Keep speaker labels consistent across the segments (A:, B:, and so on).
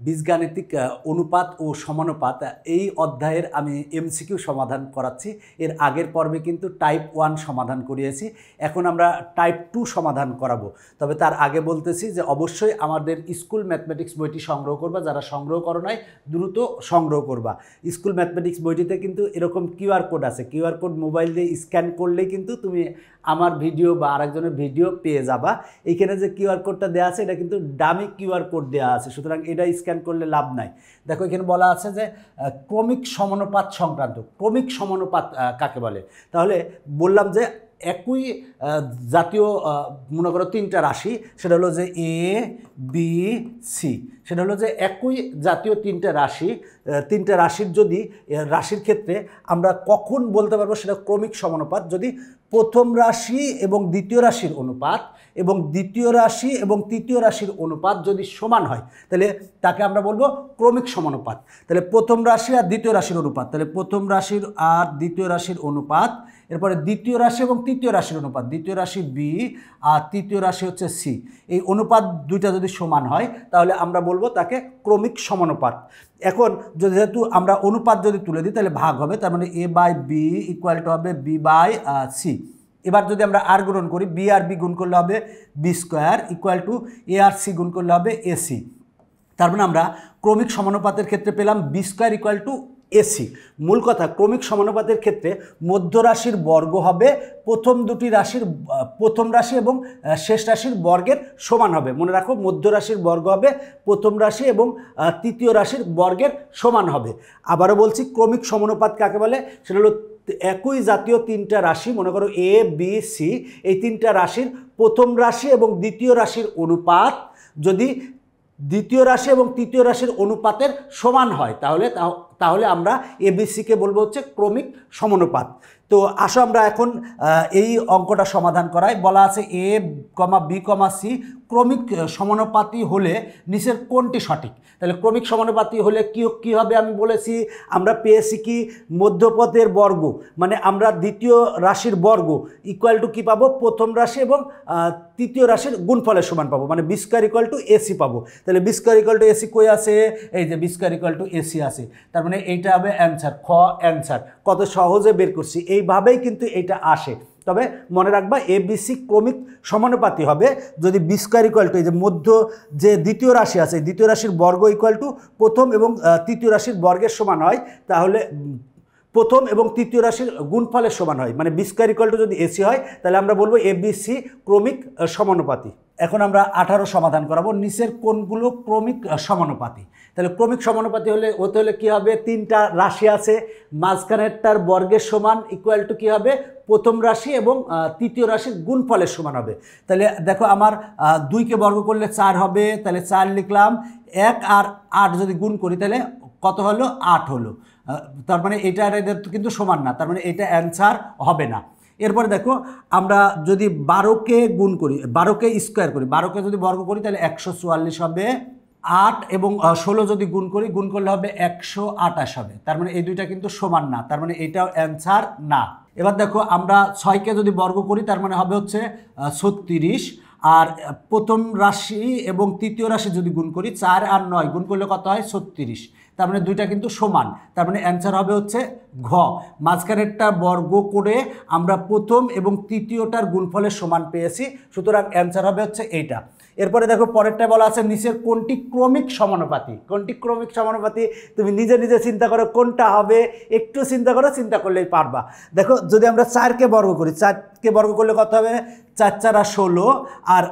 A: বীজগাণিতিক অনুপাত ও সমানুপাত এই অধ্যায়ের আমি এমসিকিউ সমাধান করাচ্ছি। এর আগের পর্বে কিন্তু টাইপ 1 সমাধান করিয়েছি, এখন আমরা টাইপ 2 সমাধান করাবো। তবে তার আগে বলতেছি যে অবশ্যই আমাদের স্কুল ম্যাথমেটিক্স বইটি সংগ্রহ করবা, যারা সংগ্রহ করো নাই দ্রুত সংগ্রহ করবা। স্কুল ম্যাথমেটিক্স বইটিতে কিন্তু এরকম কিউআর কোড আছে, কিউআর কোড মোবাইল দিয়ে স্ক্যান করলেই কিন্তু তুমি আমার ভিডিও বা আরেকজনের ভিডিও পেয়ে যাবা। এইখানে যে কিউআর কোডটা দেওয়া আছে এটা কিন্তু ডামি কিউআর কোড দেওয়া আছে, সুতরাং এটা স্ক্যান করলে লাভ নাই। দেখো এখানে বলা আছে যে ক্রমিক সমানুপাত সংক্রান্ত। ক্রমিক সমানুপাত কাকে বলে? তাহলে বললাম যে একই জাতীয় মনে করো তিনটা রাশি, সেটা হলো যে এ বি সি, সেটা হলো যে একই জাতীয় তিনটা রাশির যদি রাশির ক্ষেত্রে আমরা কখন বলতে পারবো সেটা ক্রমিক সমানুপাত, যদি প্রথম রাশি এবং দ্বিতীয় রাশির অনুপাত এবং দ্বিতীয় রাশি এবং তৃতীয় রাশির অনুপাত যদি সমান হয় তাহলে তাকে আমরা বলবো ক্রমিক সমানুপাত। তাহলে প্রথম রাশি আর দ্বিতীয় রাশির অনুপাত, তাহলে প্রথম রাশির আর দ্বিতীয় রাশির অনুপাত, এরপরে দ্বিতীয় রাশি এবং তৃতীয় রাশির অনুপাত, দ্বিতীয় রাশি বি আর তৃতীয় রাশি হচ্ছে সি, এই অনুপাত দুইটা যদি সমান হয় তাহলে আমরা বলবো তাকে ক্রমিক সমানুপাত। এখন যেহেতু আমরা অনুপাত যদি তুলে দিই তাহলে ভাগ হবে, তার মানে A by B equal to হবে বি বাই সি। এবার যদি আমরা আর গুণন করি, বি আর বি গুণ করলে হবে B square equal to A আর সি গুণ করলে হবে এসি। তার মানে আমরা ক্রমিক সমানুপাতের ক্ষেত্রে পেলাম B square equal to AC. মূল কথা, ক্রমিক সমানুপাতের ক্ষেত্রে মধ্য রাশির বর্গ হবে প্রথম দুটি রাশির প্রথম রাশি এবং শেষ রাশির বর্গের সমান হবে। মনে রাখো, মধ্য রাশির বর্গ হবে প্রথম রাশি এবং তৃতীয় রাশির বর্গের সমান হবে। আবারও বলছি, ক্রমিক সমানুপাত কাকে বলে? সেটা হলো একই জাতীয় তিনটা রাশি, মনে করো এ বি সি, এই তিনটা রাশির প্রথম রাশি এবং দ্বিতীয় রাশির অনুপাত যদি দ্বিতীয় রাশি এবং তৃতীয় রাশির অনুপাতের সমান হয় তাহলে আমরা এবিসিকে বলবো হচ্ছে ক্রমিক সমানুপাত। তো আসো আমরা এখন এই অঙ্কটা সমাধান করাই। বলা আছে এ কমা বি কমা সি ক্রমিক সমানুপাতি হলে নিচের কোনটি সঠিক? তাহলে ক্রমিক সমানুপাতি হলে কি হবে আমি বলেছি, আমরা পেয়েছি কি মধ্যপদের বর্গ, মানে আমরা দ্বিতীয় রাশির বর্গ ইকুয়াল টু কী পাবো? প্রথম রাশি এবং তৃতীয় রাশির গুণফলের সমান পাবো, মানে B square equal to AC পাবো। তাহলে B square equal to AC কই আছে? এই যে B square equal to AC আছে, তার মানে এইটা হবে অ্যান্সার, খ অ্যান্সার। কত সহজে বের করছি, এইভাবেই কিন্তু এইটা আসে। তবে মনে রাখবা এবিসি ক্রমিক সমানুপাতি হবে যদি বি স্কয়ার ইকুয়াল টু এই যে মধ্য যে দ্বিতীয় রাশি আছে, দ্বিতীয় রাশির বর্গ ইকুয়াল টু প্রথম এবং তৃতীয় রাশির বর্গের সমান হয়, তাহলে প্রথম এবং তৃতীয় রাশির গুণফলের সমান হয়, মানে বি স্কয়ার ইকুয়াল টু যদি এসি হয় তাহলে আমরা বলবো এবিসি ক্রমিক সমানুপাতি। এখন আমরা 18 সমাধান করাবো, নিচের কোনগুলো ক্রমিক সমানুপাতি? তাহলে ক্রমিক সমানুপাতি হতে হলে কী হবে? তিনটা রাশি আছে, মাঝখানেরটার বর্গের সমান ইকুয়াল টু কী হবে? প্রথম রাশি এবং তৃতীয় রাশির গুণফলের সমান হবে। তাহলে দেখো আমার 2কে বর্গ করলে 4 হবে, তাহলে 4 লিখলাম। 1 আর 8 যদি গুণ করি তাহলে কত হলো? 8 হলো। তার মানে এটা এদের কিন্তু সমান না, তার মানে এটা অ্যান্সার হবে না। এরপরে দেখো আমরা যদি 12কে গুণ করি, 12কে স্কোয়ার করি, 12কে যদি বর্গ করি তাহলে 144 হবে। 8 এবং 16 যদি গুণ করলে হবে 128 হবে। তার মানে এই দুইটা কিন্তু সমান না, তার মানে এটাও অ্যান্সার না। এবার দেখো আমরা 6কে যদি বর্গ করি তার মানে হবে হচ্ছে 36, আর প্রথম রাশি এবং তৃতীয় রাশি যদি গুণ করি 4 আর 9 গুণ করলে কত হয়? 36। তার মানে দুইটা কিন্তু সমান, তার মানে অ্যান্সার হবে হচ্ছে ঘ। মাঝখানেরটা বর্গ করে আমরা প্রথম এবং তৃতীয়টার গুণফলের সমান পেয়েছি, সুতরাং অ্যান্সার হবে হচ্ছে এইটা। এরপরে দেখো পরেরটা বলা আছে নিচের কোনটি ক্রমিক সমানুপাতি? কোনটি ক্রমিক সমানুপাতি? তুমি নিজে নিজে চিন্তা করো কোনটা হবে, একটু চিন্তা করলেই পারবা। দেখো যদি আমরা 4কে বর্গ করি, 4কে বর্গ করলে কত হবে? 4 4 আর 16, আর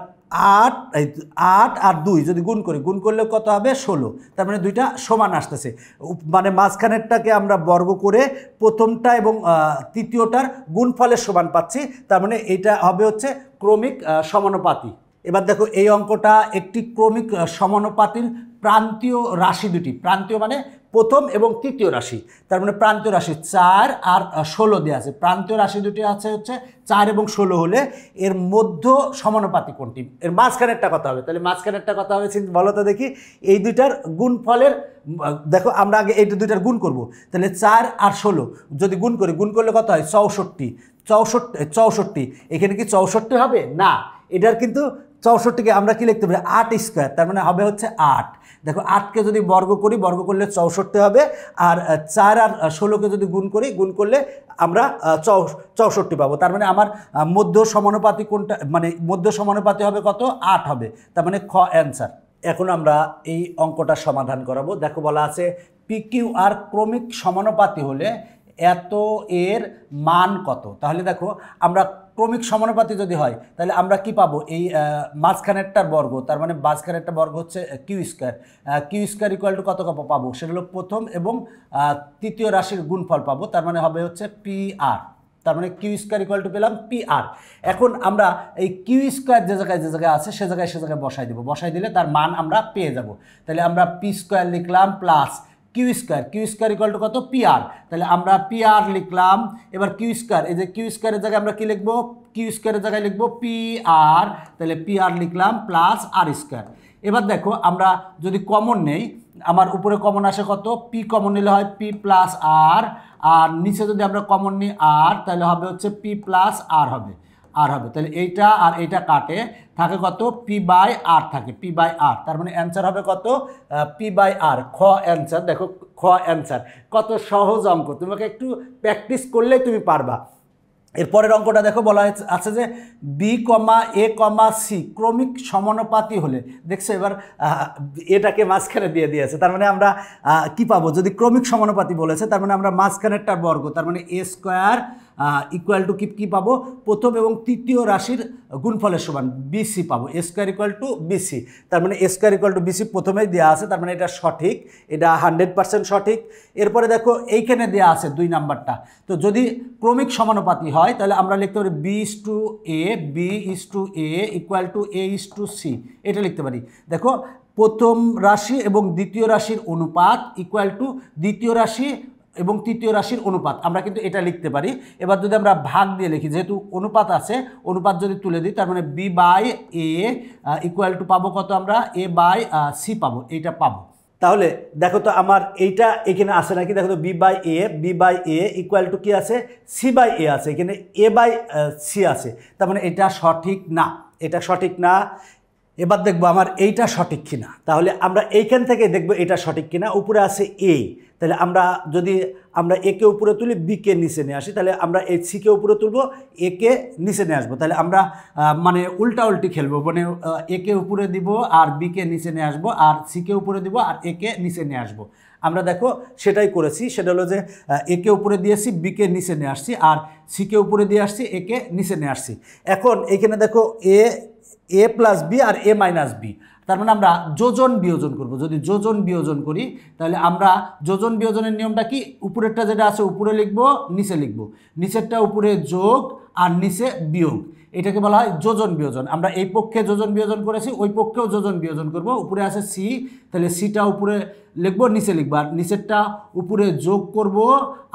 A: 8 আর 2 যদি গুণ করলে কত হবে? 16। তার মানে দুইটা সমান আসতেছে, মানে মাঝখানেরটাকে আমরা বর্গ করে প্রথমটা এবং তৃতীয়টার গুণফলের সমান পাচ্ছি, তার মানে এটা হবে হচ্ছে ক্রমিক সমানুপাতি। এবার দেখো এই অঙ্কটা একটি ক্রমিক সমানুপাতির প্রান্তীয় রাশি দুটি, প্রান্তীয় মানে প্রথম এবং তৃতীয় রাশি, তার মানে প্রান্তীয় রাশি 4 আর 16 দেওয়া আছে। প্রান্তীয় রাশি দুটি আছে হচ্ছে 4 এবং 16 হলে এর মধ্য সমানুপাতি কোনটি? এর মাঝখানেরটা কত হবে? তাহলে মাঝখানেরটা কত হবে বলো তো দেখি। এই দুইটার গুণফলের, দেখো আমরা আগে এই দুইটার গুণ করব, তাহলে 4 আর 16 যদি গুণ করলে কত হয়? 64। এখানে কি 64 হবে? না, এটার কিন্তু 64কে আমরা কি লিখতে পারি 8 স্কোয়ার, তার মানে হবে হচ্ছে 8। দেখো 8কে যদি বর্গ করি, বর্গ করলে 64 হবে, আর 4 আর 16কে যদি গুণ করি, গুণ করলে আমরা 64 পাবো। তার মানে আমার মধ্য সমানুপাতি কোনটা, মানে মধ্য সমানুপাতি হবে কত, 8 হবে। তার মানে খ অ্যান্সার। এখন আমরা এই অঙ্কটা সমাধান করাবো। দেখো বলা আছে PQR ক্রমিক সমানুপাতি হলে এত এর মান কত। তাহলে দেখো আমরা ক্রমিক সমানুপাতি যদি হয় তাহলে আমরা কি পাবো, এই মাঝখানেরটার বর্গ, তার মানে মাঝখানেরটা বর্গ হচ্ছে Q square. Q square equal to কত পাবো, সেটা হলো প্রথম এবং তৃতীয় রাশির গুণফল পাবো, তার মানে হবে হচ্ছে PR। তার মানে কিউ স্কোয়ার ইকুয়াল টু পেলাম PR। এখন আমরা এই কিউ স্কোয়ার যে জায়গায় আছে সে জায়গায় বসাই দেবো, বসাই দিলে তার মান আমরা পেয়ে যাব। তাহলে আমরা পি স্কোয়ার লিখলাম plus Q square equal to কত, PR। তাহলে আমরা PR লিখলাম। এবার কিউ স্কোয়ার, এই যে কিউ স্কোয়ারের জায়গায় আমরা কি লিখবো, কিউ স্কোয়ারের জায়গায় লিখবো PR। তাহলে PR লিখলাম প্লাস R স্কোয়ার। এবার দেখো আমরা যদি কমন নেই, আমার উপরে কমন আসে কত, পি কমন নিলে হয় P প্লাস R, আর নিচে যদি আমরা কমন নিই R, তাহলে হবে হচ্ছে P প্লাস R হবে। তাহলে এইটা আর এইটা কাটে, থাকে কত, P/R থাকে, P/R। তার মানে অ্যান্সার হবে কত, P/R। খ অ্যান্সার। দেখো খ অ্যান্সার, কত সহজ অঙ্ক, তোমাকে একটু প্র্যাকটিস করলেই তুমি পারবা। এরপরের অঙ্কটা দেখো বলা আছে যে B,A,C ক্রমিক সমানুপাতি হলে, দেখছো এবার এটাকে মাঝখানে দিয়ে দিয়েছে, তার মানে আমরা কি পাবো, যদি ক্রমিক সমানুপাতি বলেছে তার মানে আমরা মাঝখানেরটার বর্গ, তার মানে A স্কোয়ার ইকুয়াল টু কি পাবো, প্রথম এবং তৃতীয় রাশির গুণফলের সমান BC পাবো। A square equal two BC, তার মানে A square equal two BC প্রথমেই দেওয়া আছে, তার মানে এটা সঠিক, এটা 100% সঠিক। এরপরে দেখো এইখানে দেওয়া আছে 2 নাম্বারটা, তো যদি ক্রমিক সমানুপাতি হয় তাহলে আমরা লিখতে পারি B/A ইকুয়াল টু A/C, এটা লিখতে পারি। দেখো প্রথম রাশি এবং দ্বিতীয় রাশির অনুপাত ইকুয়াল টু দ্বিতীয় রাশি এবং তৃতীয় রাশির অনুপাত, আমরা কিন্তু এটা লিখতে পারি। এবার যদি আমরা ভাগ দিয়ে লিখি, যেহেতু অনুপাত আছে, অনুপাত যদি তুলে দিই তার মানে B/A ইকুয়াল টু পাবো কত, আমরা A/C পাবো, এইটা পাবো। তাহলে দেখো তো আমার এইটা এখানে আসে নাকি, দেখো তো B/A ইকুয়াল টু কি আছে, C/A আছে, এখানে A/C আছে, তার মানে এটা সঠিক না, এটা সঠিক না। এবার দেখবো আমার এইটা সঠিক কিনা, তাহলে আমরা এইখান থেকে দেখবো এটা সঠিক কিনা। উপরে আছে A, তাহলে আমরা যদি আমরা একে উপরে তুলি, বিকে নিচে নিয়ে আসি, তাহলে আমরা এই সিকে উপরে তুলবো, একে নিচে নিয়ে আসবো। তাহলে আমরা মানে উল্টি খেলবো, মানে একে উপরে দিব আর বিকে নিচে নিয়ে আসবো, আর সিকে উপরে দিব আর একে নিচে নিয়ে আসবো। আমরা দেখো সেটাই করেছি, সেটা হলো যে একে উপরে দিয়েছি, বিকে নিচে নিয়ে আসছি, আর সিকে উপরে দিয়ে আসছি, একে নিচে নিয়ে আসছি। এখন এখানে দেখো A প্লাস বি আর A মাইনাস বি, তার মানে আমরা যোজন বিয়োজন করব। যদি যোজন বিয়োজন করি তাহলে আমরা যোজন বিয়োজনের নিয়মটা কি, উপরেরটা যেটা আছে উপরে লিখব, নিচে লিখব, নিচেরটা উপরে যোগ আর নিচে বিয়োগ, এটাকে বলা হয় যোজন বিয়োজন। আমরা এই পক্ষে যোজন বিয়োজন করেছি, ওই পক্ষেও যোজন বিয়োজন করব। উপরে আছে সি, তাহলে সিটা উপরে লিখব, নিচে লিখব, আর নিচেরটা উপরে যোগ করব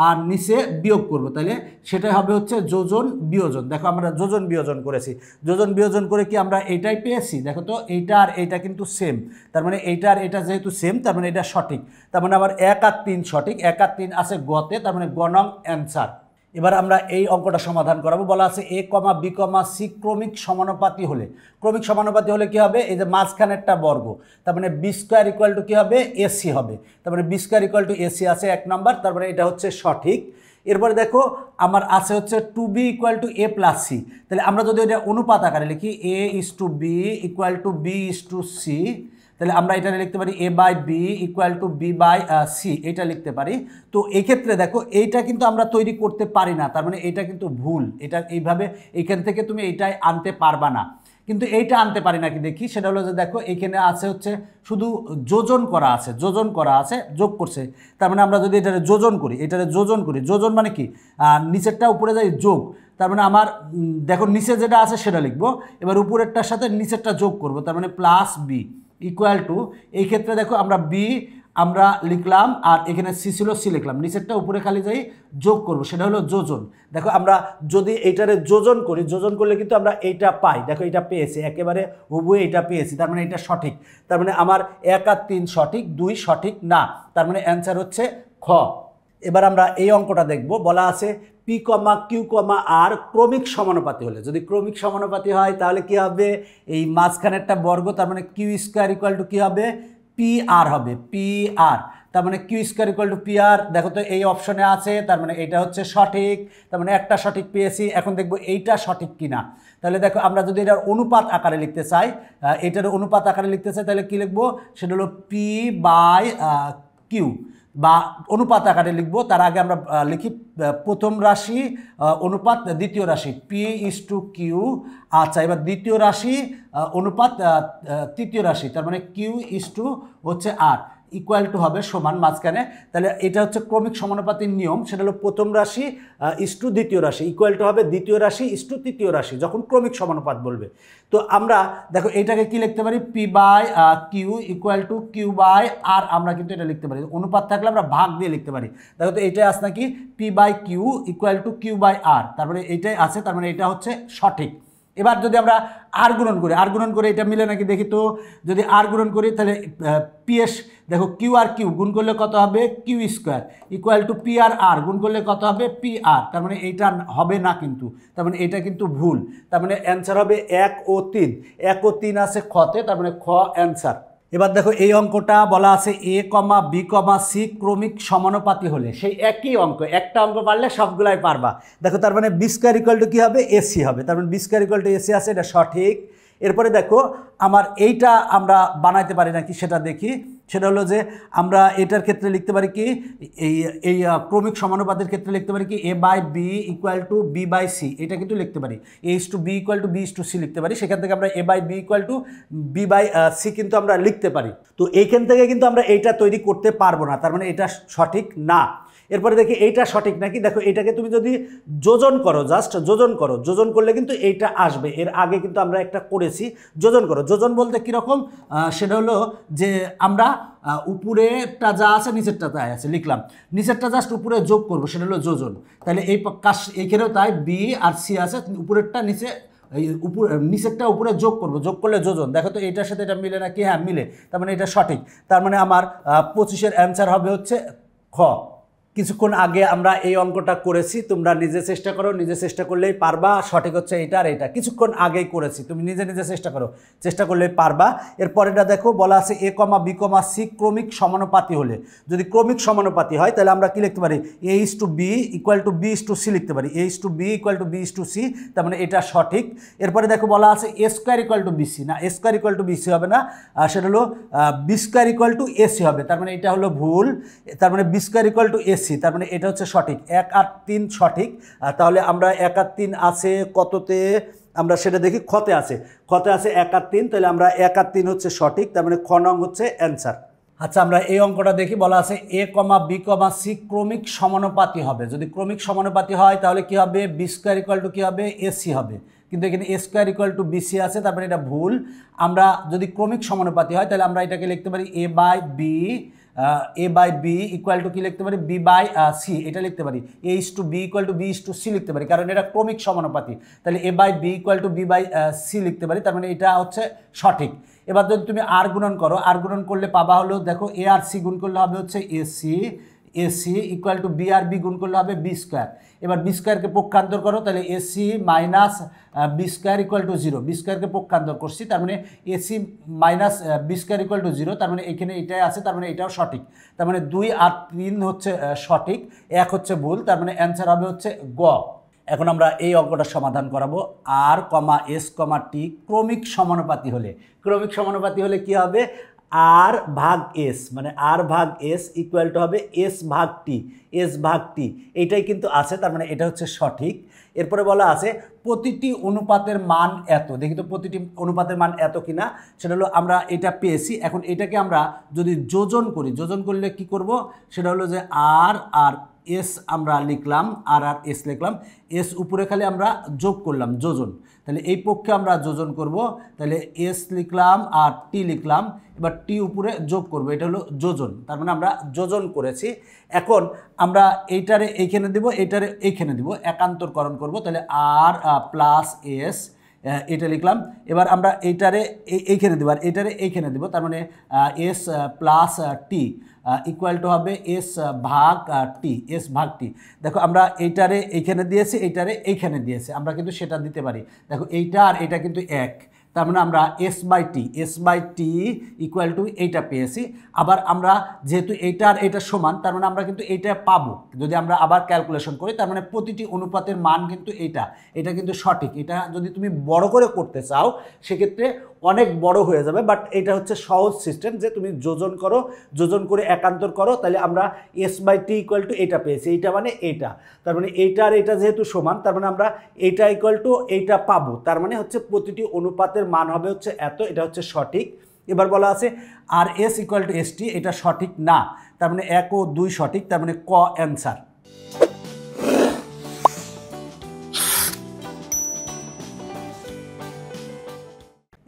A: আর নিচে বিয়োগ করব, তাহলে সেটাই হবে হচ্ছে যোজন বিয়োজন। দেখো আমরা যোজন বিয়োজন করেছি, যোজন বিয়োজন করে কি আমরা এইটাই পেয়েছি। দেখো তো এইটা আর এইটা কিন্তু সেম, তার মানে এইটা আর এটা যেহেতু সেম, তার মানে এটা সঠিক। তার মানে আমার 1 আর 3 সঠিক, 1 আর 3 আছে গতে, তার মানে গ নং অ্যান্সার। এবার আমরা এই অঙ্কটা সমাধান করাবো। বলা আছে A,B,C ক্রমিক সমানুপাতি হলে, ক্রমিক সমানুপাতি হলে কি হবে, এই যে মাঝখানেরটা বর্গ, তার মানে B স্কোয়ার ইকুয়াল টু কি হবে, AC হবে। তার মানে B square equal two AC আছে 1 নাম্বার, তার মানে এটা হচ্ছে সঠিক। এরপরে দেখো আমার আছে হচ্ছে 2B equal to A plus C, তাহলে আমরা যদি এটা অনুপাত আকারে লিখি A/B ইকুয়াল টু B/C, তাহলে আমরা এটা লিখতে পারি A/B ইকুয়াল টু B/C, এটা লিখতে পারি। তো এই ক্ষেত্রে দেখো এইটা কিন্তু আমরা তৈরি করতে পারি না, তার মানে এটা কিন্তু ভুল, এটা এইভাবে এইখান থেকে তুমি এইটাই আনতে পারবা না। কিন্তু এইটা আনতে পারি নাকি দেখি, সেটা হলো যে দেখো এইখানে আছে হচ্ছে শুধু যোজন করা আছে, যোগ করছে, তার মানে আমরা যদি এটারে যোজন করি, যোজন মানে কি, নিচেরটা উপরে যাই যোগ, তার মানে আমার দেখো নিচে যেটা আছে সেটা লিখবো, এবার উপরেরটার সাথে নিচেরটা যোগ করব, তার মানে প্লাস বি ইকুয়াল টু, এই ক্ষেত্রে দেখো আমরা বি আমরা লিখলাম আর এখানে সি ছিল, সি লিখলাম, নিচেরটা উপরে খালি যাই যোগ করব, সেটা হলো যোজন। দেখো আমরা যদি এইটারে যোজন করি, যোজন করলে কিন্তু আমরা এইটা পাই, দেখো এইটা পেয়েছি, একেবারে হুবহু এইটা পেয়েছি, তার মানে এটা সঠিক। তার মানে আমার 1 আর 3 সঠিক, 2 সঠিক না, তার মানে অ্যান্সার হচ্ছে খ। এবার আমরা এই অঙ্কটা দেখব। বলা আছে পি কমা কিউ কমা আর ক্রমিক সমানুপাতি হলে, যদি ক্রমিক সমানুপাতি হয় তাহলে কি হবে, এই মাঝখানেরটা বর্গ, তার মানে কিউ স্কোয়ার ইকুয়াল টু কী হবে, পি আর হবে, পি আর, তার মানে Q square equal to P R. দেখো তো এই অপশনে আছে, তার মানে এটা হচ্ছে সঠিক, তার মানে একটা সঠিক পেয়েছি। এখন দেখব এইটা সঠিক কিনা। তাহলে দেখো আমরা যদি এটার অনুপাত আকারে লিখতে চাই, এটার অনুপাত আকারে লিখতে চাই, তাহলে কী লিখবো, সেটা হলো পি বাই কিউ, বা অনুপাত আকারে লিখব। তার আগে আমরা লিখি প্রথম রাশি অনুপাত দ্বিতীয় রাশি, পি ইস টু কিউ। আচ্ছা, এবার দ্বিতীয় রাশি অনুপাত তৃতীয় রাশি, তার মানে কিউ ইস টু হচ্ছে আর, ইকুয়াল টু হবে সমান মাঝখানে। তাহলে এটা হচ্ছে ক্রমিক সমানুপাতির নিয়ম, সেটা হলো প্রথম রাশি ইস টু দ্বিতীয় রাশি, ইকুয়াল টু হবে দ্বিতীয় রাশি ইস টু তৃতীয় রাশি যখন ক্রমিক সমানুপাত বলবে। তো আমরা দেখো এটাকে কি লিখতে পারি, P by Q equal to Q by R, আমরা কিন্তু এটা লিখতে পারি। অনুপাত থাকলে আমরা ভাগ দিয়ে লিখতে পারি। দেখো তো এইটাই আছে নাকি, P by Q equal to Q by R, তারপরে এইটাই আছে, তার মানে এটা হচ্ছে সঠিক। এবার যদি আমরা আর গুণন করি, আর গুণন করে এটা মিলে নাকি দেখি তো। যদি আর গুণন করি তাহলে পিএস, দেখো কিউ আর কিউ গুণ করলে কত হবে, Q square equal to P R আর গুণ করলে কত হবে, পি আর, তার মানে এইটা হবে না কিন্তু, তার মানে এটা কিন্তু ভুল। তার মানে অ্যান্সার হবে 1 ও 3, 1 ও 3 আছে খতে, তার মানে খ অ্যান্সার। এবার দেখো এই অঙ্কটা বলা আছে এ কমা বি কমা সি ক্রমিক সমানুপাতি হলে, সেই একই অঙ্ক, একটা অঙ্ক পারলে সবগুলাই পারবা। দেখো তার মানে বি স্কয়ার ইকুয়াল টু কী হবে, এসি হবে, তার মানে B square equal to AC আছে, এটা সঠিক। এরপরে দেখো আমার এইটা আমরা বানাইতে পারি নাকি সেটা দেখি। সেটা হলো যে আমরা এটার ক্ষেত্রে লিখতে পারি কি, এই ক্রমিক সমানুপাতের ক্ষেত্রে লিখতে পারি কি A by B equal to B by C, এটা কিন্তু লিখতে পারি। A is to B equal to B is to C লিখতে পারি। সেখান থেকে আমরা A by B equal to B by C কিন্তু আমরা লিখতে পারি। তো এইখান থেকে কিন্তু আমরা এইটা তৈরি করতে পারবো না, তার মানে এটা সঠিক না। এরপরে দেখি এইটা সঠিক নাকি। দেখো এটাকে তুমি যদি যোজন করো, জাস্ট যোজন করো, যোজন করলে কিন্তু এইটা আসবে। এর আগে কিন্তু আমরা একটা করেছি, যোজন করো। যোজন বলতে কীরকম, সেটা হলো যে আমরা উপরেরটা যা আছে নিচেরটা তাই আছে লিখলাম, নিচেরটা জাস্ট উপরে যোগ করবো, সেটা হলো যোজন। তাহলে এই কাজ এইখানেও তাই, বি আর সি আছে, উপরেরটা নিচে, এই নিচেরটা উপরে যোগ করবো, যোগ করলে যোজন। দেখো তো এইটার সাথে এটা মিলে নাকি, হ্যাঁ মিলে, তার মানে এটা সঠিক। তার মানে আমার 25-এর অ্যান্সার হবে হচ্ছে খ। কিছুক্ষণ আগে আমরা এই অঙ্কটা করেছি, তোমরা নিজে চেষ্টা করো, নিজে চেষ্টা করলেই পারবা। সঠিক হচ্ছে এটা আর এটা, কিছুক্ষণ আগেই করেছি, তুমি নিজে নিজে চেষ্টা করো, চেষ্টা করলেই পারবা। এরপরেটা দেখো বলা আছে এ কমা বি কমা সি ক্রমিক সমানুপাতি হলে, যদি ক্রমিক সমানুপাতি হয় তাহলে আমরা কি লিখতে পারি, A is to B equal to B is to C লিখতে পারি, A is to B equal to B is to C, তার মানে এটা সঠিক। এরপরে দেখো বলা আছে A square equal to BC, না A square equal to BC হবে না, সেটা হলো B square equal to AC হবে, তার মানে এটা হলো ভুল। তার মানে B square equal to AC, তার মানে এটা হচ্ছে সঠিক। 1 আর 3 সঠিক। তাহলে আমরা 1 আর 3 আছে কততে, আমরা সেটা দেখি, খতে আছে, খতে আছে 1 আর 3, তাহলে আমরা 1 আর 3 হচ্ছে সঠিক, তার মানে খ নং হচ্ছে অ্যান্সার। আচ্ছা, আমরা এই অঙ্কটা দেখি। বলা আছে এ কমা বি কমা সি ক্রমিক সমানুপাতি হবে, যদি ক্রমিক সমানুপাতি হয় তাহলে কি হবে, বি স্কোয়ার ইকুয়াল টু কী হবে, এসি হবে, কিন্তু এখানে এ স্কোয়ার ইকুয়াল টু বিসি আছে, তারপরে এটা ভুল। আমরা যদি ক্রমিক সমানুপাতি হয় তাহলে আমরা এটাকে লিখতে পারি A by B equal to কি লিখতে পারি, বি বাই সি, এটা লিখতে পারি। A is to B equal to B is to C লিখতে পারি, কারণ এটা ক্রমিক সমানুপাতি। তাহলে A by B equal to B by C লিখতে পারি, তার মানে এটা হচ্ছে সঠিক। এবার যদি তুমি আর গুণন করো, আর গুণন করলে পাবা হলো, দেখো এ আর সি গুণ করলে হবে হচ্ছে এসি ইকুয়াল টু বি আর বি গুণ করলে হবে বি স্কোয়ার। এবার বি স্কোয়ারকে পক্ষান্তর করো, তাহলে AC minus B square equal to 0, B স্কোয়ারকে পক্ষান্তর করছি, তার মানে AC minus B square equal to 0, তার মানে এখানে এটাই আছে, তার মানে এটাও সঠিক। তার মানে 2 আর 3 হচ্ছে সঠিক, 1 হচ্ছে ভুল, তার মানে অ্যান্সার হবে হচ্ছে গ। এখন আমরা এই অঙ্কটা সমাধান করাবো। আর কমা এস কমা টি ক্রমিক সমানুপাতি হলে, ক্রমিক সমানুপাতি হলে কি হবে, আর ভাগ এস, মানে আর ভাগ এস ইকুয়াল টু হবে এস ভাগ টি, এস ভাগ টি, এইটাই কিন্তু আছে, তার মানে এটা হচ্ছে সঠিক। এরপরে বলা আছে প্রতিটি অনুপাতের মান এত, দেখি তো প্রতিটি অনুপাতের মান এত কিনা। সেটা হলো আমরা এটা পেয়েছি, এখন এটাকে আমরা যদি যোজন করি, যোজন করলে কি করব, সেটা হলো যে আর আর এস আমরা লিখলাম, আর আর এস লিখলাম, এস উপরে খালি আমরা যোগ করলাম, যোজন। তাহলে এই পক্ষে আমরা যোজন করব, তাহলে এস লিখলাম আর টি লিখলাম, এবার টি উপরে যোগ করব, এটা হলো যোজন, তার মানে আমরা যোজন করেছি। এখন আমরা এইটারে এইখানে দিব, এইটারে এইখানে দিব, একান্তরকরণ করব, তাহলে আর প্লাস এস এটা লিখলাম। এবার আমরা এইটারে এইখানে দিব, আর এইটারে এইখানে দিব, তার মানে S plus T, equal to হবে এস ভাগ টি, এস ভাগ টি। দেখো আমরা এইটারে এইখানে দিয়েছি, এইটারে এইখানে দিয়েছি, আমরা কিন্তু সেটা দিতে পারি। দেখো এইটা আর এটা কিন্তু এক, তার মানে আমরা S by T equal to এইটা পেয়েছি। আবার আমরা যেহেতু এইটা আর এটা সমান, তার মানে আমরা কিন্তু এইটা পাবো যদি আমরা আবার ক্যালকুলেশন করি। তার মানে প্রতিটি অনুপাতের মান কিন্তু এটা কিন্তু সঠিক। এটা যদি তুমি বড় করে করতে চাও সেক্ষেত্রে অনেক বড় হয়ে যাবে, বাট এটা হচ্ছে সহজ সিস্টেম যে তুমি যোজন করে একান্তর করো, তাহলে আমরা S by T equal to এইটা পেয়েছি। এইটা মানে এইটা, তার মানে এইটা আর এটা যেহেতু সমান, তার মানে আমরা এইটা ইকুয়াল টু এইটা পাবো। তার মানে হচ্ছে প্রতিটি অনুপাতের মান হবে হচ্ছে এত, এটা হচ্ছে সঠিক। এবার বলা আছে R S equal to S T, এটা সঠিক না, তার মানে 1 ও 2 সঠিক, তার মানে ক অ্যান্সার।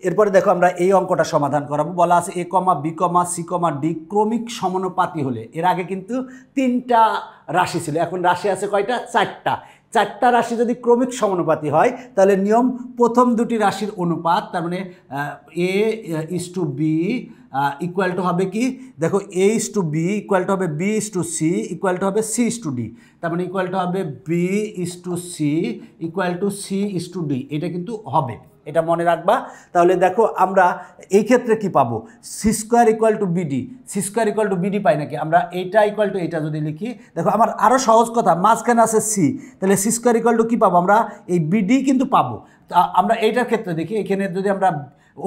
A: এরপরে দেখো আমরা এই অঙ্কটা সমাধান করাবো। বলা আছে এ কমা B comma c comma D ক্রমিক সমানুপাতি হলে। এর আগে কিন্তু 3টা রাশি ছিল, এখন রাশি আছে কয়টা? 4টা রাশি যদি ক্রমিক সমানুপাতি হয় তাহলে নিয়ম প্রথম দুটি রাশির অনুপাত, তার মানে a is to B equal to হবে কি? দেখো এ is to B equal to হবে b is to C equal to হবে সি ইস টু ডি, তার মানে ইকুয়াল টু হবে b is to C equal to C is to d. এটা কিন্তু হবে, এটা মনে রাখবা। তাহলে দেখো আমরা এই ক্ষেত্রে কি পাবো? C square equal to BD, C square equal to BD পাই নাকি? আমরা এইটা ইকুয়াল টু এইটা যদি লিখি, দেখো আমার আরও সহজ কথা, মাঝখানে আছে সি, তাহলে সি স্কোয়ার ইকুয়াল টু কী পাবো? আমরা এই বিডি কিন্তু পাবো। আমরা এইটার ক্ষেত্রে দেখি, এখানে যদি আমরা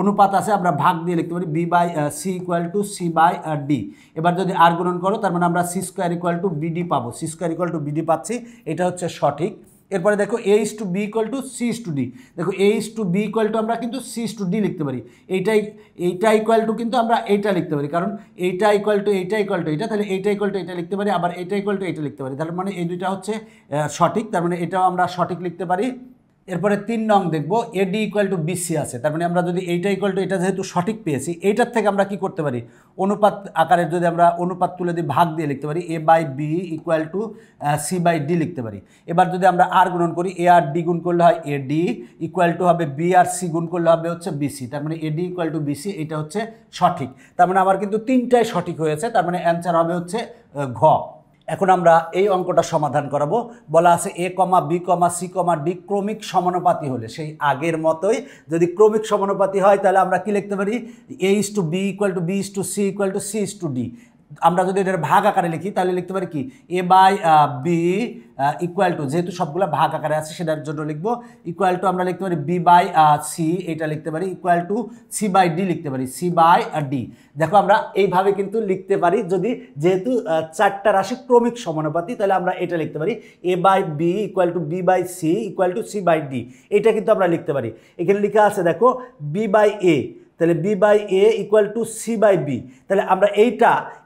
A: অনুপাত আছে আমরা ভাগ দিয়ে লিখতে পারি B by C equal to C by D. এবার যদি আর গুণন করো তার মানে আমরা C square equal to BD পাবো, C square equal to BD পাচ্ছি, এটা হচ্ছে সঠিক। এরপরে দেখো এ is to B equal to C is to D, দেখো এ is to B equal to আমরা কিন্তু সি ইস টু ডি লিখতে পারি। এইটা ইকুয়াল টু কিন্তু আমরা এইটা লিখতে পারি, কারণ এইটা ইকুয়াল টু এইটা, তাহলে এইটা ইকুয়াল টু এইটা লিখতে পারি, আবার এইটা ইকুয়াল টু এইটা লিখতে পারি, তার মানে এই দুইটা হচ্ছে সঠিক, তার মানে এটাও আমরা সঠিক লিখতে পারি। এরপরে 3 নং দেখবো এডি ইকুয়াল টু বিসি আছে, তার মানে আমরা যদি এইটা ইকুয়াল টু এটা যেহেতু সঠিক পেয়েছি, এইটার থেকে আমরা কি করতে পারি? অনুপাত আকারে যদি আমরা অনুপাত তুলে দিই ভাগ দিয়ে লিখতে পারি A by B equal to C by D লিখতে পারি। এবার যদি আমরা আর গুণন করি, এ আর ডি গুণ করলে হয় এডি ইকুয়াল টু হবে বি আর সি গুণ করলে হবে হচ্ছে বিসি, তার মানে এডি ইকুয়াল টু বিসি, এটা হচ্ছে সঠিক। তার মানে আমার কিন্তু 3টাই সঠিক হয়েছে, তার মানে অ্যান্সার হবে হচ্ছে ঘ। এখন আমরা এই অঙ্কটা সমাধান করাবো। বলা আছে এ কমা B comma c comma D ক্রমিক সমানুপাতি হলে, সেই আগের মতোই যদি ক্রমিক সমানুপাতি হয় তাহলে আমরা কি লিখতে পারি? A is to B equal to B is to C equal to C is to D. আমরা যদি এটার ভাগ আকারে লিখি তাহলে লিখতে পারি কি? A by B equal two, যেহেতু সবগুলো ভাগ আকারে আছে সেটার জন্য লিখবো ইকুয়াল টু, আমরা লিখতে পারি বি বাই সি, এটা লিখতে পারি equal to C by D লিখতে পারি, সি বাই ডি। দেখো আমরা এইভাবে কিন্তু লিখতে পারি, যদি যেহেতু 4টা রাশি ক্রমিক সমানুপাতি তাহলে আমরা এটা লিখতে পারি A by B equal to B by C equal to C by D, এটা কিন্তু আমরা লিখতে পারি। এখানে লেখা আছে দেখো বি বাই এ, তাহলে b by a equal to C by b, তাহলে আমরা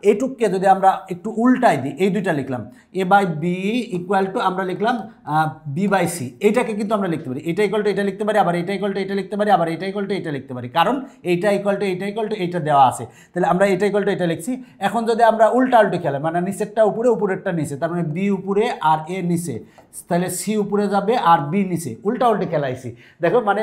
A: এইটুককে যদি আমরা একটু উল্টাই দিই, এই দুইটা লিখলাম এ বাই বি ইকুয়াল টু আমরা লিখলাম বি বাই সি, এইটাকে কিন্তু আমরা লিখতে পারি এটা ইকুয়াল টু এটা লিখতে পারি, আবার এটা ইকুয়াল টু এটা লিখতে পারি, আবার এটা ইকুয়াল টু এটা লিখতে পারি, কারণ এইটা ইকুয়াল টু এইটা দেওয়া আছে, তাহলে আমরা এটা ইকুয়াল টু এটা লিখছি। এখন যদি আমরা উল্টা খেলাম, মানে নিচেরটা উপরে উপরেরটা নিচে, তার মানে বি উপরে আর এ নিচে, তাহলে সি উপরে যাবে আর বি নিচে, উল্টা খেলাইছি। দেখো মানে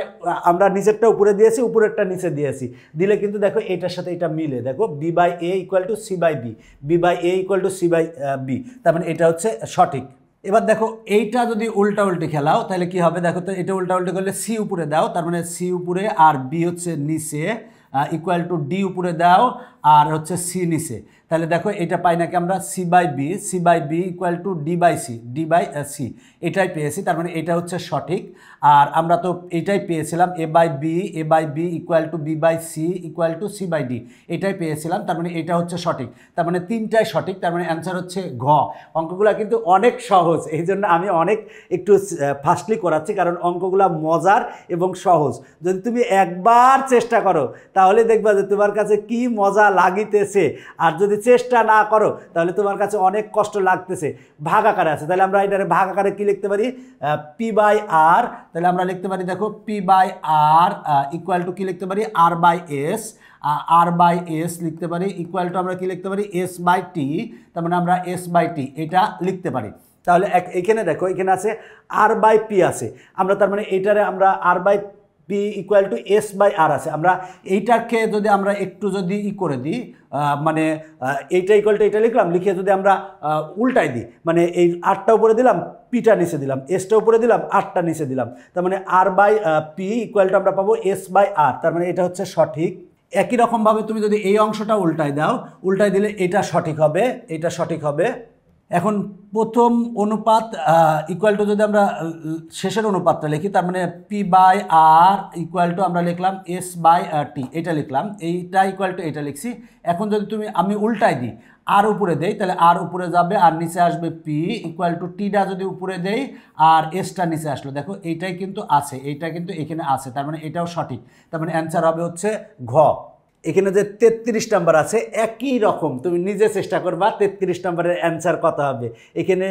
A: আমরা নিচেরটা উপরে দিয়েছি, উপরেরটা নিচে দিয়েছি, দিলে কিন্তু দেখো এটার সাথে এটা মিলে, দেখো b by a equal to C by b, b by a equal to C by b, তার মানে এটা হচ্ছে সঠিক। এবার দেখো এইটা যদি উল্টা খেলাও তাহলে কি হবে? দেখো তো এটা উল্টা করলে সি উপরে দাও, তার মানে সি উপরে আর বি হচ্ছে নিচে ইকুয়াল টু ডি উপরে দাও আর হচ্ছে সি নিচে, তাহলে দেখো এটা পাই নাকি আমরা C by B equal to d by c, এটাই পেয়েছি, তার মানে এটা হচ্ছে সঠিক। আর আমরা তো এটাই পেয়েছিলাম A by B equal to B by C equal to C by D, এটাই পেয়েছিলাম, তার মানে এটা হচ্ছে সঠিক, তার মানে 3টাই সঠিক, তার মানে অ্যান্সার হচ্ছে ঘ। অঙ্কগুলো কিন্তু অনেক সহজ, এই জন্য আমি অনেক একটু ফাস্টলি করাচ্ছি, কারণ অঙ্কগুলো মজার এবং সহজ। যদি তুমি একবার চেষ্টা করো তাহলে দেখবা যে তোমার কাছে কি মজা লাগিতেছে, আর যদি চেষ্টা না করো তাহলে তোমার কাছে অনেক কষ্ট লাগতেছে। ভাগ আকারে আছে, তাহলে আমরা এটারে ভাগ আকারে কি লিখতে পারি? পি বাই আর, তাহলে আমরা লিখতে পারি দেখো p by r equal to কি লিখতে পারি? আর বাই এস লিখতে পারি ইকুয়াল টু আমরা কি লিখতে পারি? এস বাই টি, তার মানে আমরা এস বাই টি এটা লিখতে পারি। তাহলে এখানে দেখো এখানে আছে আর বাই পি আছে, আমরা তার মানে এটারে আমরা R by P equal to S by R আছে। আমরা এইটাকে যদি আমরা একটু যদি করে দিই, মানে এইটা ইকুয়াল টু এটা লিখলাম, লিখে যদি আমরা উল্টাই দিই, মানে এই আরটা উপরে দিলাম, পিটা নিচে দিলাম, এসটা উপরে দিলাম, আরটা নিচে দিলাম, তার মানে আর বাই পি ইকুয়াল টু আমরা পাবো এস বাই আর। তার মানে এটা হচ্ছে সঠিক। একই রকমভাবে তুমি যদি এই অংশটা উল্টাই দাও, উল্টাই দিলে এটা সঠিক হবে, এটা সঠিক হবে। এখন প্রথম অনুপাত ইকুয়াল টু যদি আমরা শেষের অনুপাতটা লিখি, তার মানে p by r equal to আমরা লিখলাম এস বাই টি, এটা লিখলাম, এইটা ইকুয়াল টু এটা লিখছি। এখন যদি আমি উল্টাই দিই, আর উপরে দেই, তাহলে আর উপরে যাবে, আর নিচে আসবে পি ইকুয়াল টু টিটা যদি উপরে দেই আর এসটা নিচে আসলো, দেখো এইটাই কিন্তু আছে, এইটা কিন্তু এখানে আছে, তার মানে এটাও সঠিক। তার মানে অ্যান্সার হবে হচ্ছে ঘ। এখানে যে 33 নাম্বার আছে, একই রকম, তুমি নিজে চেষ্টা করবা 33 নাম্বারের অ্যান্সার কত হবে। এখানে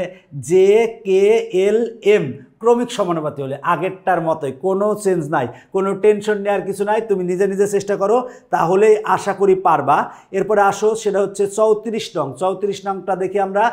A: জে কে এল এম ক্রমিক সমানুপাতি হলে আগেরটার মতোই, কোনো চেঞ্জ নাই, কোনো টেনশন নেওয়ার কিছু নাই, তুমি নিজে নিজে চেষ্টা করো, তাহলেই আশা করি পারবা। এরপরে আসো, সেটা হচ্ছে 34 নং। 34 নংটা দেখি আমরা,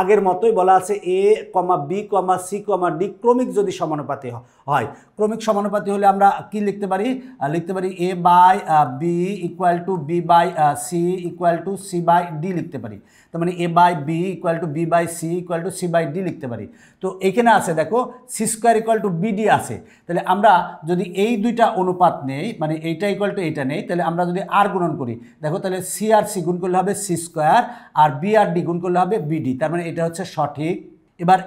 A: আগের মতোই বলা আছে এ কমা B comma c comma D ক্রমিক যদি সমানুপাতি হয়। ক্রমিক সমানুপাতি হলে আমরা কি লিখতে পারি? লিখতে পারি A by B equal to B by C equal to C by D লিখতে পারি। তার মানে A by B equal to B by C equal to C by D লিখতে পারি। তো এইখানে আছে দেখো C square equal to BD আছে। তাহলে আমরা যদি এই দুইটা অনুপাত নেই, মানে এইটা ইকুয়াল টু এইটা নেই, তাহলে আমরা যদি আর গুণন করি, দেখো তাহলে সি আর সি গুণ করলে হবে সি স্কোয়ার, আর বি আর ডি গুণ করলে হবে বিডি। তার মানে এটা হচ্ছে সঠিক। এবার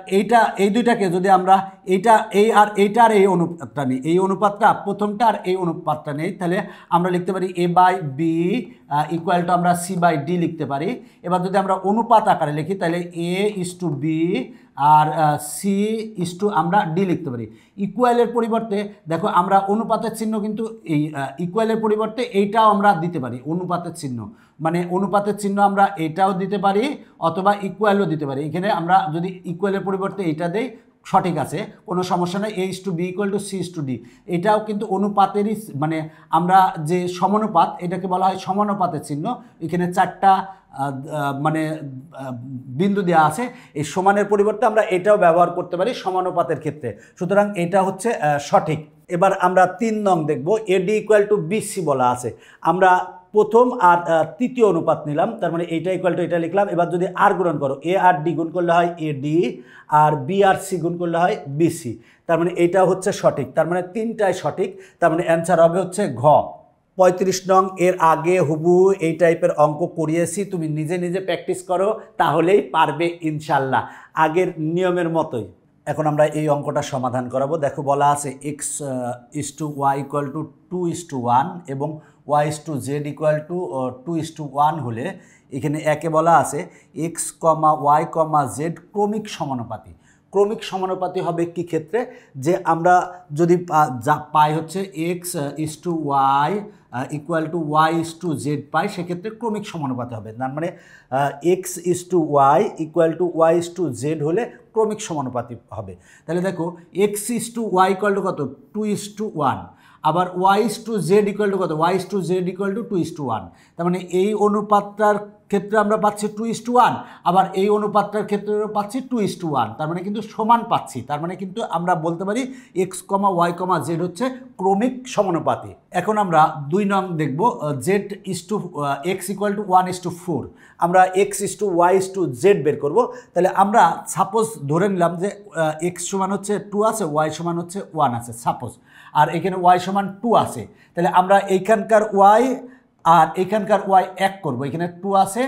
A: এই দুইটাকে যদি আমরা এইটার এই অনুপাতটা নিই, এই অনুপাতটা প্রথমটা আর এই অনুপাতটা নেই, তাহলে আমরা লিখতে পারি A by B equal to আমরা সি বাই ডি লিখতে পারি। এবার যদি আমরা অনুপাত আকারে লিখি, তাহলে এ ইস টু বি আর সি ইস টু আমরা ডি লিখতে পারি। ইকুয়ালের পরিবর্তে দেখো আমরা অনুপাতের চিহ্ন কিন্তু এই ইকুয়ালের পরিবর্তে এইটাও আমরা দিতে পারি, অনুপাতের চিহ্ন, মানে অনুপাতের চিহ্ন আমরা এটাও দিতে পারি অথবা ইকুয়ালও দিতে পারি। এখানে আমরা যদি ইকুয়ালের পরিবর্তে এইটা দেই, সঠিক আছে, কোনো সমস্যা নেই। A is to B equal to C is to D, এটাও কিন্তু অনুপাতেরই, মানে আমরা যে সমানুপাত, এটাকে বলা হয় সমানুপাতের চিহ্ন। এখানে 4টা মানে বিন্দু দেওয়া আছে, এই সমানের পরিবর্তে আমরা এটাও ব্যবহার করতে পারি সমানুপাতের ক্ষেত্রে। সুতরাং এটা হচ্ছে সঠিক। এবার আমরা 3 নং দেখব। এডি ইকুয়াল টু বিসি বলা আছে, আমরা প্রথম আর তৃতীয় অনুপাত নিলাম, তার মানে এইটা ইকুয়াল টু এটা লিখলাম। এবার যদি আর গুণন করো, এ আর ডি গুণ করলে হয় এডি, আর বি আর সি গুণ করলে হয় বিসি, তার মানে এইটা হচ্ছে সঠিক। তার মানে 3টাই সঠিক, তার মানে অ্যান্সার হবে হচ্ছে ঘ। 35 নং, এর আগে হুবহু এই টাইপের অঙ্ক করিয়েছি, তুমি নিজে নিজে প্র্যাকটিস করো, তাহলেই পারবে ইনশাল্লাহ, আগের নিয়মের মতোই। এখন আমরা এই অঙ্কটা সমাধান করাবো। দেখো বলা আছে x is to Y equal to 2:1 এবং y is to Z equal to 2:1 হলে এখানে একে বলা আছে x comma y comma z ক্রমিক সমানুপাতি। ক্রমিক সমানুপাতি হবে কি ক্ষেত্রে? যে আমরা যদি পাই হচ্ছে X is to Y equal to Y is to Z পাই, সেক্ষেত্রে ক্রমিক সমানুপাতি হবে। তার মানে X is to Y equal to Y is to Z হলে ক্রমিক সমানুপাতি হবে। তাহলে দেখো x is to Y equal to কত? 2:1। আবার Y is to Z equal to কত? Y is to Z equal to 2:1। তার মানে এই অনুপাতটার ক্ষেত্রে আমরা পাচ্ছি 2:1, আবার এই অনুপাতটার ক্ষেত্রেও পাচ্ছি 2:1, তার মানে কিন্তু সমান পাচ্ছি। তার মানে কিন্তু আমরা বলতে পারি x comma y comma z হচ্ছে ক্রমিক সমানুপাতি। এখন আমরা 2 নং দেখব। Z is to x equal to 1:4। আমরা x is to Y is to z বের করব। তাহলে আমরা সাপোজ ধরে নিলাম যে এক্স সমান হচ্ছে 2 আছে, ওয়াই সমান হচ্ছে 1 আছে সাপোজ, আর এখানে ওয়াই সমান 2 আছে। তাহলে আমরা এইখানকার ওয়াই আর এইখানকার ওয়াই এক করব। এখানে 2 আছে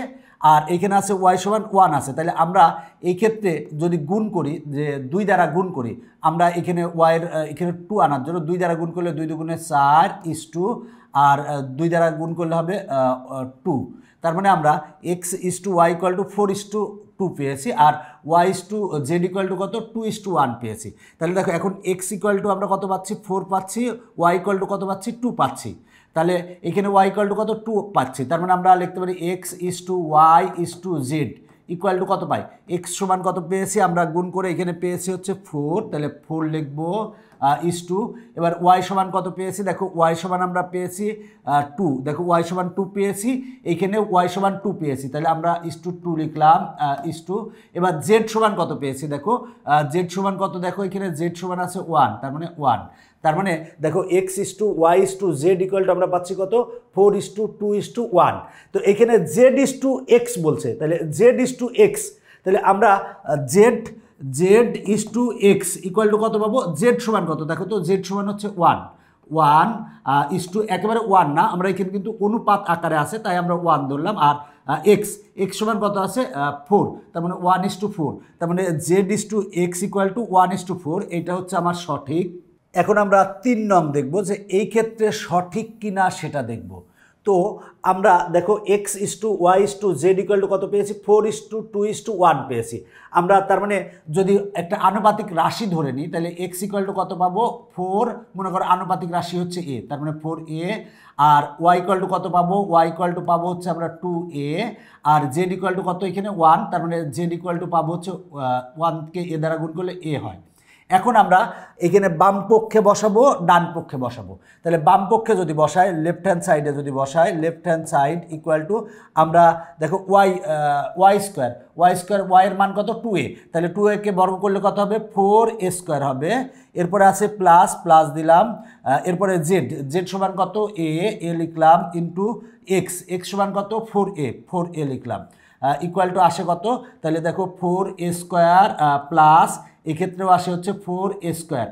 A: আর এইখানে আছে ওয়াই সমান 1 আছে। তাহলে আমরা এই ক্ষেত্রে যদি গুণ করি, যে 2 দ্বারা গুণ করি, আমরা এখানে ওয়াইয়ের এখানে 2 আনার জন্য 2 দ্বারা গুণ করলে 2 দুগুণে 4 ইস টু, আর 2 দ্বারা গুণ করলে হবে 2। তার মানে আমরা x is to Y equal to 4:2 পেয়েছি, আর Y is to Z equal to কত? 2:1 পেয়েছি। তাহলে দেখো এখন এক্স ইকুয়াল টু আমরা কত পাচ্ছি? 4 পাচ্ছি, ওয়াই ইকুয়াল টু কত পাচ্ছি? 2 পাচ্ছি। তাহলে এখানে ওয়াই ইকুয়াল টু কত? 2 পাচ্ছি। তার মানে আমরা লিখতে পারি x is to Y is to Z equal to কত পাই? এক্স সমান কত পেয়েছি? আমরা গুণ করে এখানে পেয়েছি হচ্ছে 4, তাহলে 4 লিখবো, ইস টু। এবার ওয়াই সমান কত পেয়েছি, দেখো ওয়াই সমান আমরা পেয়েছি 2, দেখো ওয়াই সমান 2 পেয়েছি, এইখানে ওয়াই সমান 2 পেয়েছি, তাহলে আমরা ইস টু 2 লিখলাম ইস টু। এবার জেড সমান কত পেয়েছি, দেখো জেড সমান কত, দেখো এখানে জেড সমান আছে 1, তার মানে 1, তার মানে দেখো x is to Y is to Z equal to আমরা পাচ্ছি কত 4:2:1। তো এখানে জেড ইস টু এক্স বলছে, তাহলে জেড ইস টু এক্স, তাহলে আমরা z is to x equal to কত পাবো, জেড সমান কত, দেখো তো জেড সমান হচ্ছে 1 ইস টু একেবারে 1 না, আমরা এখানে কিন্তু অনুপাত আকারে আছে তাই আমরা 1 ধরলাম, আর এক্স সমান কত আছে 4, তার মানে 1:4, তার মানে z is to x equal to 1:4, এটা হচ্ছে আমার সঠিক। এখন আমরা 3 নং দেখব যে এই ক্ষেত্রে সঠিক কিনা সেটা দেখব। তো আমরা দেখো x is to Y is to Z equal to কত পেয়েছি, 4:2:1 পেয়েছি আমরা। তার মানে যদি একটা আনুপাতিক রাশি ধরে নিই তাহলে এক্স ইকুয়াল টু কত পাবো 4, মনে করো আনুপাতিক রাশি হচ্ছে এ, তার মানে 4a, R Y equal to কত পাবো, ওয়াই ইকুয়াল টু পাবো হচ্ছে আমরা 2a, R Z equal to কত এখানে 1, তার মানে জেড ইকুয়াল টু পাবো হচ্ছে 1কে এ দ্বারা গুণ করলে এ হয়। এখন আমরা এখানে বাম পক্ষে বসাবো, ডান পক্ষে বসাবো। তাহলে বাম পক্ষে যদি বসাই, লেফট হ্যান্ড সাইডে যদি বসাই, left hand side equal to আমরা দেখো ওয়াই স্কোয়ার ওয়াইয়ের মান কত 2a, তাহলে 2a কে বর্গ করলে কত হবে 4a² হবে। এরপরে আছে প্লাস দিলাম, এরপরে জেড সমান কত এ লিখলাম ইন্টু এক্স সমান কত 4a লিখলাম, ইকুয়াল টু আসে কত, তাহলে দেখো 4a² প্লাস এক্ষেত্রেও আসে হচ্ছে 4a²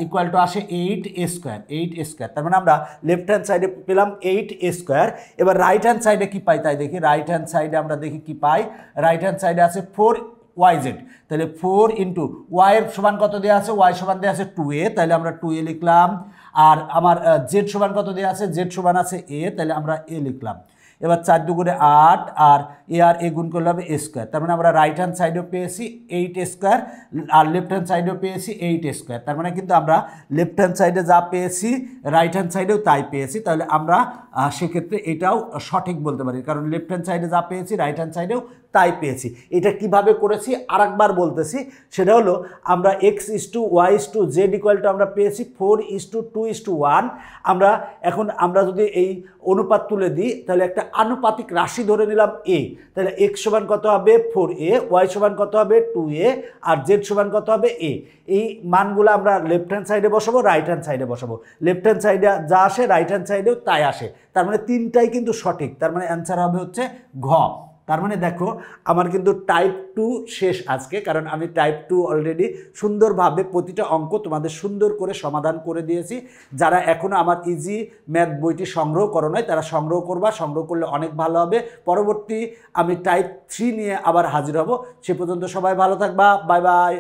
A: ইকুয়াল টু আসে 8a², তার মানে আমরা লেফট হ্যান্ড সাইডে পেলাম 8a²। এবার রাইট হ্যান্ড সাইডে কি পাই তাই দেখি, রাইট হ্যান্ড সাইডে আমরা দেখি কি পাই, রাইট হ্যান্ড সাইডে আছে 4yz, তাহলে 4 ইন্টু ওয়াইয়ের সমান কত দেওয়া আছে, ওয়াই সমান দেওয়া আছে 2a, তাহলে আমরা 2a লিখলাম, আর আমার জেড সমান কত দেওয়া আছে, জেড সমান আছে a, তাহলে আমরা a লিখলাম। এবার 4×2 8, আর এ গুণ করলে হবে a², তার মানে আমরা রাইট হ্যান্ড সাইডেও পেয়েছি 8a², আর লেফট হ্যান্ড সাইডেও পেয়েছি 8a², তার মানে কিন্তু আমরা লেফট হ্যান্ড সাইডে যা পেয়েছি রাইট হ্যান্ড সাইডেও তাই পেয়েছি, তাহলে আমরা সেক্ষেত্রে এটাও সঠিক বলতে পারি, কারণ লেফট হ্যান্ড সাইডে যা পেয়েছি রাইট হ্যান্ড সাইডেও তাই পেয়েছি। এটা কিভাবে করেছি আরেকবার বলতেছি, সেটা হলো আমরা x is to Y is to Z equal to আমরা পেয়েছি 4:2:1। আমরা যদি এই অনুপাত তুলে দিই তাহলে একটা আনুপাতিক রাশি ধরে নিলাম এ, তাহলে এক্স সমান কত হবে 4a, ওয়াই সমান কত হবে 2a, আর জেড সমান কত হবে a। এই মানগুলো আমরা লেফট হ্যান্ড সাইডে বসাবো, রাইট হ্যান্ড সাইডে বসাবো, লেফট হ্যান্ড সাইডে যা আসে রাইট হ্যান্ড সাইডেও তাই আসে, তার মানে 3টাই কিন্তু সঠিক, তার মানে অ্যান্সার হবে হচ্ছে ঘ। তার মানে দেখো আমার কিন্তু টাইপ 2 শেষ আজকে, কারণ আমি টাইপ 2 অলরেডি সুন্দরভাবে প্রতিটা অঙ্ক তোমাদের সুন্দর করে সমাধান করে দিয়েছি। যারা এখনও আমার ইজি ম্যাথ বইটি সংগ্রহ করো নাই তারা সংগ্রহ করবা, সংগ্রহ করলে অনেক ভালো হবে। পরবর্তী আমি টাইপ 3 নিয়ে আবার হাজির হব, সে পর্যন্ত সবাই ভালো থাকবা, বাই বাই।